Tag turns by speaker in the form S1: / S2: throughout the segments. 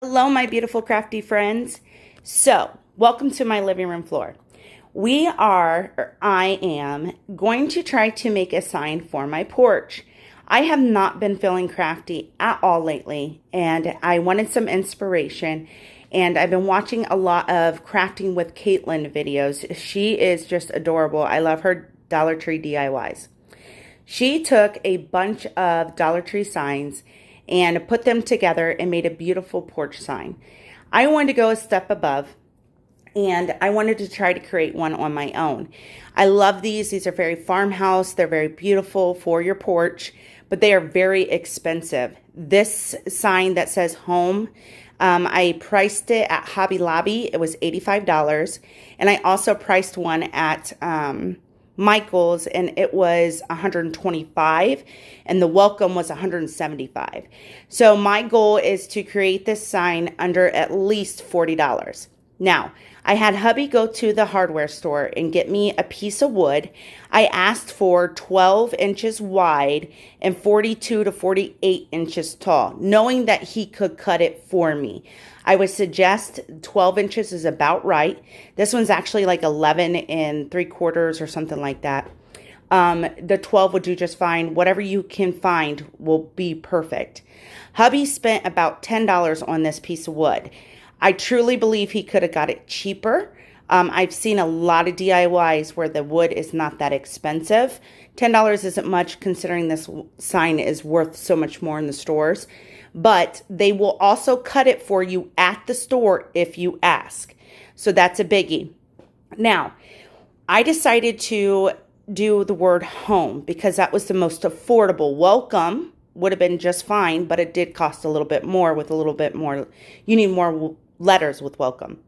S1: Hello, my beautiful crafty friends. So, welcome to my living room floor. I am going to try to make a sign for my porch. I have not been feeling crafty at all lately, and I wanted some inspiration. And I've been watching a lot of Crafting with Caitlin videos. She is just adorable. I love her Dollar Tree DIYs. She took a bunch of Dollar Tree signs and put them together and made a beautiful porch sign. I wanted to go a step above, and I wanted to try to create one on my own. I love these. These are very farmhouse. They're very beautiful for your porch, but they are very expensive. This sign that says home, I priced it at Hobby Lobby. It was $85. And I also priced one at Michael's, and it was $125, and the welcome was $175. So my goal is to create this sign under at least $40. Now, I had hubby go to the hardware store and get me a piece of wood. I asked for 12 inches wide and 42 to 48 inches tall, knowing that he could cut it for me. I would suggest 12 inches is about right. This one's actually like 11 and 3/4 or something like that. The 12 would do just fine. Whatever you can find will be perfect. Hubby spent about $10 on this piece of wood. I truly believe he could have got it cheaper. I've seen a lot of DIYs where the wood is not that expensive. $10 isn't much considering this sign is worth so much more in the stores. But they will also cut it for you at the store if you ask. So that's a biggie. Now, I decided to do the word home because that was the most affordable. Welcome would have been just fine, but it did cost a little bit more with a little bit more. You need more letters with welcome.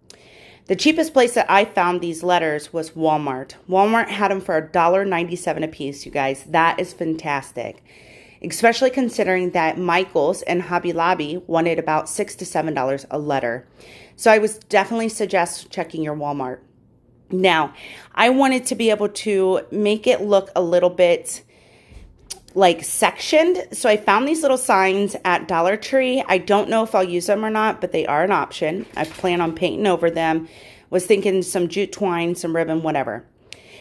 S1: The cheapest place that I found these letters was Walmart. Walmart had them for $1.97 a piece, you guys. That is fantastic. Especially considering that Michael's and Hobby Lobby wanted about $6 to $7 a letter. So I would definitely suggest checking your Walmart. Now, I wanted to be able to make it look a little bit like sectioned. So I found these little signs at Dollar Tree. I don't know if I'll use them or not, but they are an option. I plan on painting over them. Was thinking some jute twine, some ribbon, whatever.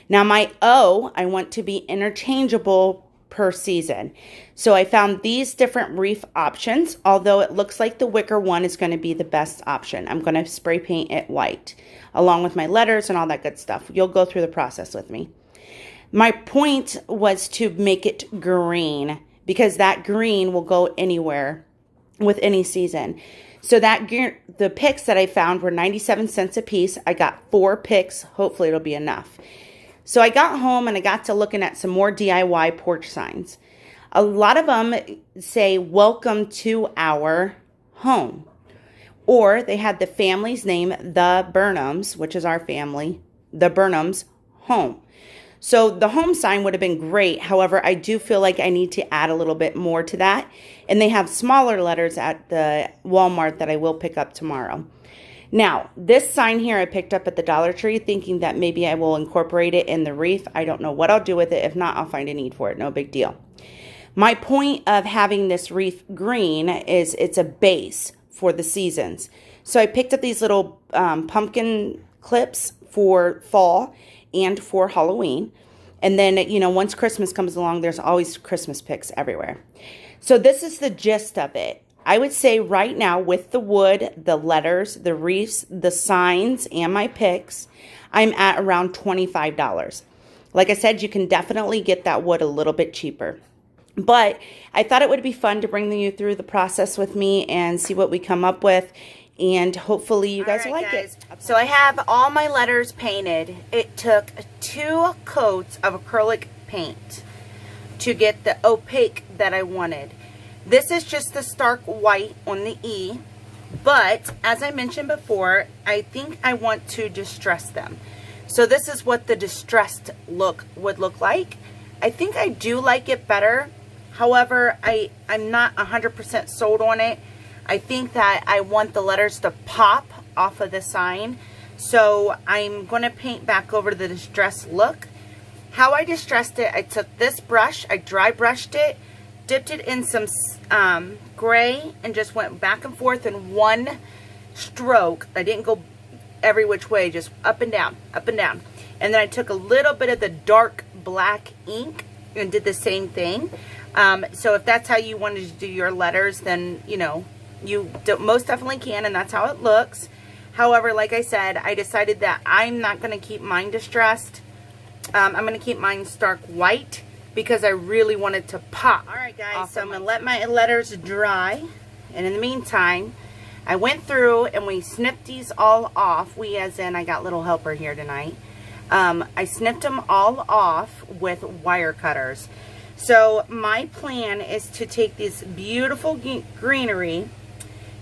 S1: Now my O, I want to be interchangeable per season. So I found these different wreath options, although it looks like the wicker one is going to be the best option. I'm going to spray paint it white along with my letters and all that good stuff. You'll go through the process with me. My point was to make it green because that green will go anywhere with any season. So the picks that I found were 97 cents a piece. I got 4 picks. Hopefully it'll be enough. So I got home and I got to looking at some more DIY porch signs. A lot of them say, welcome to our home. Or they had the family's name, the Burnhams, which is our family, the Burnhams home. So the home sign would have been great. However, I do feel like I need to add a little bit more to that. And they have smaller letters at the Walmart that I will pick up tomorrow. Now, this sign here I picked up at the Dollar Tree thinking that maybe I will incorporate it in the wreath. I don't know what I'll do with it. If not, I'll find a need for it. No big deal. My point of having this wreath green is it's a base for the seasons. So I picked up these little pumpkin clips for fall and for Halloween. And then, you know, once Christmas comes along, there's always Christmas picks everywhere. So this is the gist of it. I would say right now with the wood, the letters, the wreaths, the signs, and my picks, I'm at around $25. Like I said, you can definitely get that wood a little bit cheaper. But I thought it would be fun to bring you through the process with me and see what we come up with. And hopefully you guys will like it. So I have all my letters painted. It took 2 coats of acrylic paint to get the opaque that I wanted. This is just the stark white on the E, but as I mentioned before, I think I want to distress them. So this is what the distressed look would look like. I think I do like it better. However, I'm not 100% sold on it. I think that I want the letters to pop off of the sign. So I'm going to paint back over the distressed look. How I distressed it, I took this brush, I dry brushed it, dipped it in some gray and just went back and forth in one stroke. I didn't go every which way, just up and down, up and down. And then I took a little bit of the dark black ink and did the same thing. So if that's how you wanted to do your letters, then, you know, you most definitely can, and that's how it looks. However, like I said, I decided that I'm not going to keep mine distressed. I'm going to keep mine stark white because I really want it to pop. All right, guys, so I'm going to let my letters dry. And in the meantime, I went through and we snipped these all off. We as in, I got little helper here tonight. I snipped them all off with wire cutters. So my plan is to take this beautiful greenery,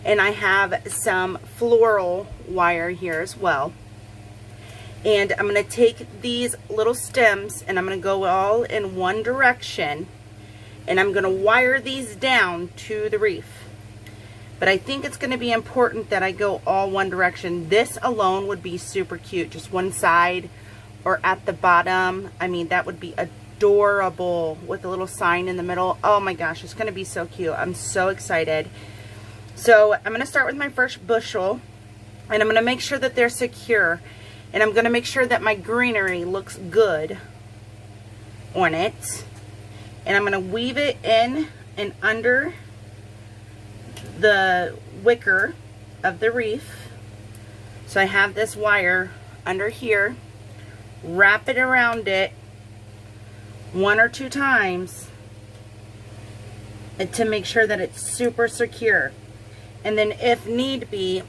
S1: and I have some floral wire here as well. And I'm going to take these little stems and I'm going to go all in one direction, and I'm going to wire these down to the wreath. But I think it's going to be important that I go all one direction. This alone would be super cute, just one side or at the bottom. I mean, that would be adorable with a little sign in the middle. Oh my gosh, it's going to be so cute. I'm so excited. So I'm going to start with my first bushel, and I'm going to make sure that they're secure. And I'm going to make sure that my greenery looks good on it. And I'm going to weave it in and under the wicker of the wreath. So I have this wire under here. Wrap it around it 1 or 2 times and to make sure that it's super secure. And then if need be,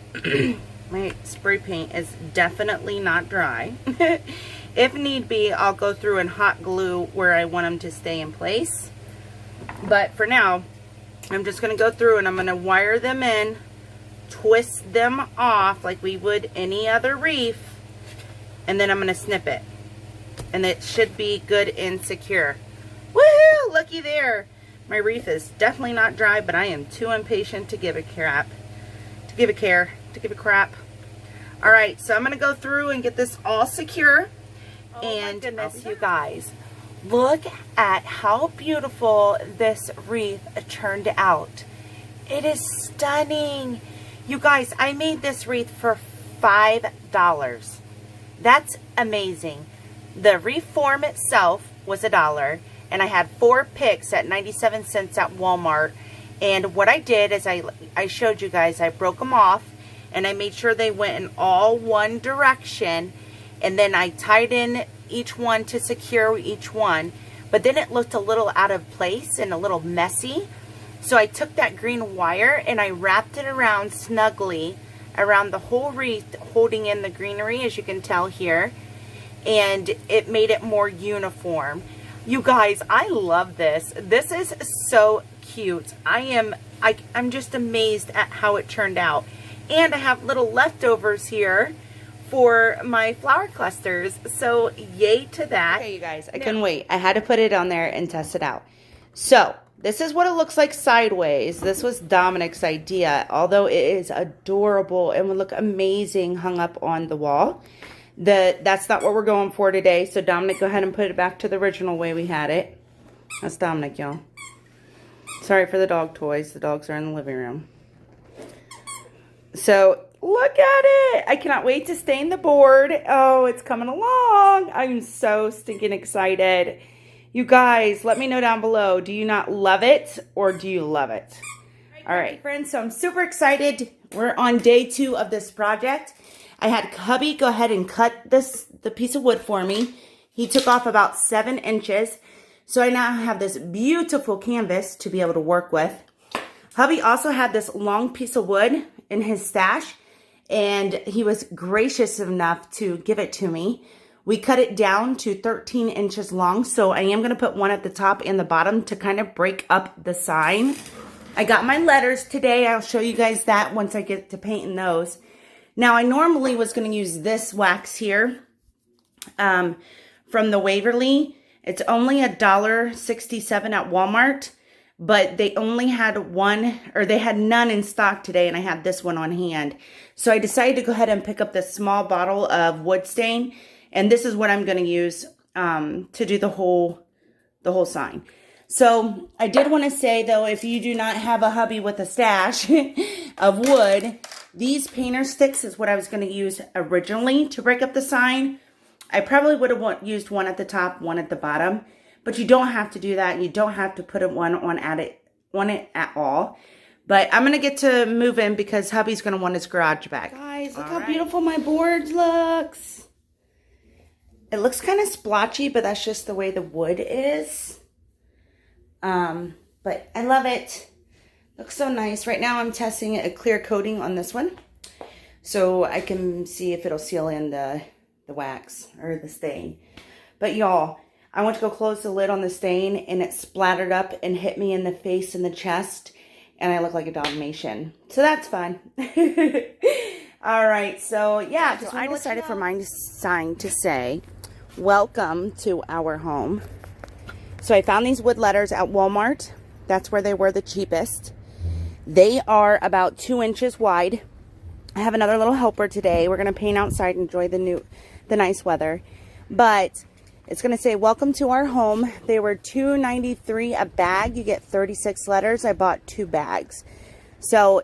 S1: my spray paint is definitely not dry. If need be, I'll go through and hot glue where I want them to stay in place. But for now, I'm just going to go through and I'm going to wire them in, twist them off like we would any other wreath, and then I'm going to snip it. And it should be good and secure. Woohoo! Looky there. My wreath is definitely not dry, but I am too impatient to give a crap. To give a crap. Alright, so I'm going to go through and get this all secure. And my goodness, you guys. Look at how beautiful this wreath turned out. It is stunning. You guys, I made this wreath for $5. That's amazing. The wreath form itself was $1, and I had 4 picks at 97 cents at Walmart. And what I did is I showed you guys, I broke them off, and I made sure they went in all one direction, and then I tied in each one to secure each one. But then it looked a little out of place and a little messy. So I took that green wire and I wrapped it around snugly around the whole wreath, holding in the greenery, as you can tell here. And it made it more uniform. You guys, I love this. This is so cute. I'm just amazed at how it turned out. And I have little leftovers here for my flower clusters. So yay to that. Okay, you guys, I couldn't wait. I had to put it on there and test it out. So this is what it looks like sideways. This was Dominic's idea, although it is adorable and would look amazing hung up on the wall. That's not what we're going for today. So Dominic, go ahead and put it back to the original way we had it. That's Dominic, y'all. Sorry for the dog toys. The dogs are in the living room. So look at it. I cannot wait to stain the board. Oh, it's coming along. I'm so stinking excited. You guys, let me know down below. Do you not love it or do you love it? All right, friends. So I'm super excited. We're on day 2 of this project. I had hubby go ahead and cut the piece of wood for me. He took off about 7 inches. So I now have this beautiful canvas to be able to work with. Hubby also had this long piece of wood in his stash, and he was gracious enough to give it to me. We cut it down to 13 inches long, so I am going to put one at the top and the bottom to kind of break up the sign. I got my letters today. I'll show you guys that once I get to painting those. Now, I normally was going to use this wax here from the Waverly. It's only $1.67 at Walmart, but they only had one, or they had none in stock today, and I had this one on hand. So I decided to go ahead and pick up this small bottle of wood stain, and this is what I'm going to use to do the whole sign. So I did want to say, though, if you do not have a hubby with a stash of wood, these painter sticks is what I was going to use originally to break up the sign. I probably would have used one at the top, one at the bottom, but you don't have to do that. You don't have to put one on it at all. But I'm going to get to move in because hubby's going to want his garage back. Guys, look how beautiful my board looks. It looks kind of splotchy, but that's just the way the wood is. But I love it. Looks so nice. Right now I'm testing a clear coating on this one, so I can see if it'll seal in the wax or the stain. But y'all, I went to go close the lid on the stain and it splattered up and hit me in the face and the chest, and I look like a Dalmatian. So that's fun. All right, so yeah, so I decided for my sign to say, welcome to our home. So I found these wood letters at Walmart. That's where they were the cheapest. They are about 2 inches wide. I have another little helper today. We're going to paint outside and enjoy the nice weather. But it's going to say, welcome to our home. They were $2.93 a bag. You get 36 letters. I bought 2 bags. So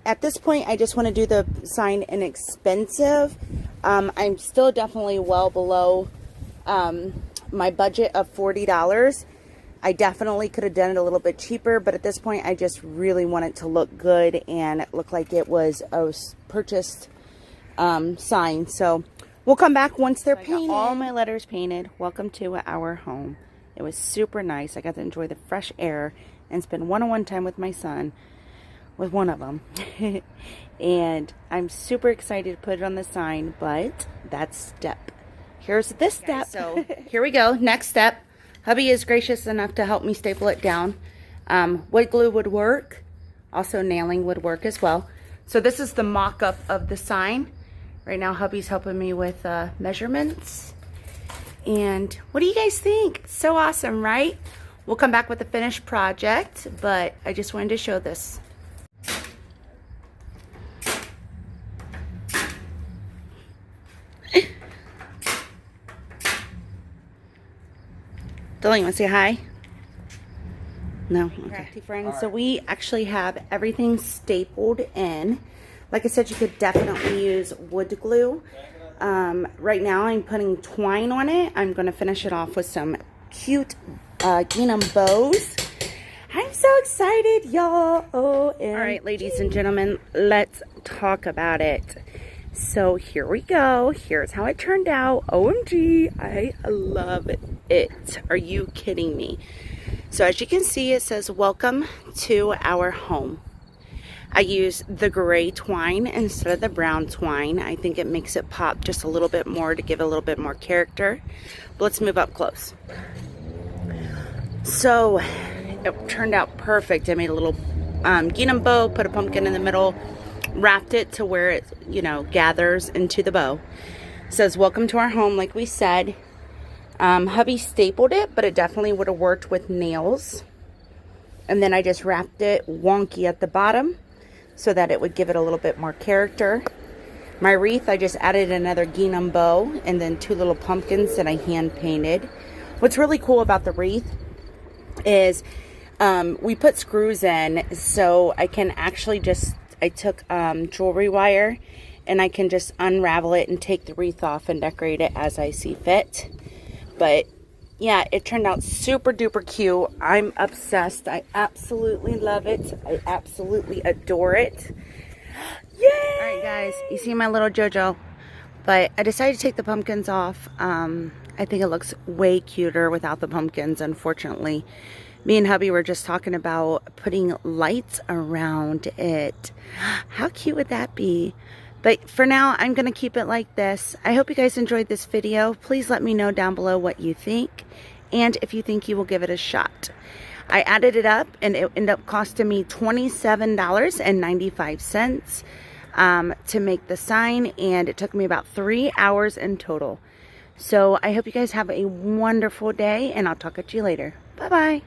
S1: at this point, I just want to do the sign inexpensive. I'm still definitely well below my budget of $40. I definitely could have done it a little bit cheaper, but at this point I just really want it to look good and look like it was a purchased sign. So we'll come back once they're painted. All my letters painted. Welcome to our home. It was super nice. I got to enjoy the fresh air and spend one-on-one time with my son, with one of them. And I'm super excited to put it on the sign, but that's step. Here's this step. So here we go. Next step. Hubby is gracious enough to help me staple it down. Wood glue would work. Also nailing would work as well. So this is the mock-up of the sign. Right now hubby's helping me with measurements. And what do you guys think? So awesome, right? We'll come back with the finished project, but I just wanted to show this. Dylan, you want to say hi? No? Okay. Friends, so we actually have everything stapled in. Like I said, you could definitely use wood glue. Right now I'm putting twine on it. I'm going to finish it off with some cute gingham bows. I'm so excited, y'all. All right, ladies and gentlemen, let's talk about it. So here we go. Here's how it turned out. OMG, I love it. Are you kidding me? So as you can see, it says, welcome to our home. I use the gray twine instead of the brown twine. I think it makes it pop just a little bit more to give it a little bit more character. But let's move up close. So it turned out perfect. I made a little gingham bow, put a pumpkin in the middle, wrapped it to where it, gathers into the bow. It says, welcome to our home, like we said. Hubby stapled it, but it definitely would have worked with nails. And then I just wrapped it wonky at the bottom so that it would give it a little bit more character. My wreath, I just added another gingham bow and then 2 little pumpkins that I hand painted. What's really cool about the wreath is we put screws in, so I can actually I took jewelry wire and I can just unravel it and take the wreath off and decorate it as I see fit. But yeah, it turned out super duper cute. I'm obsessed. I absolutely love it. I absolutely adore it. Yay! All right, guys, you see my little JoJo, but I decided to take the pumpkins off. I think it looks way cuter without the pumpkins, unfortunately. Me and hubby were just talking about putting lights around it. How cute would that be? But for now, I'm going to keep it like this. I hope you guys enjoyed this video. Please let me know down below what you think, and if you think you will give it a shot. I added it up, and it ended up costing me $27.95 to make the sign, and it took me about 3 hours in total. So I hope you guys have a wonderful day, and I'll talk to you later. Bye-bye.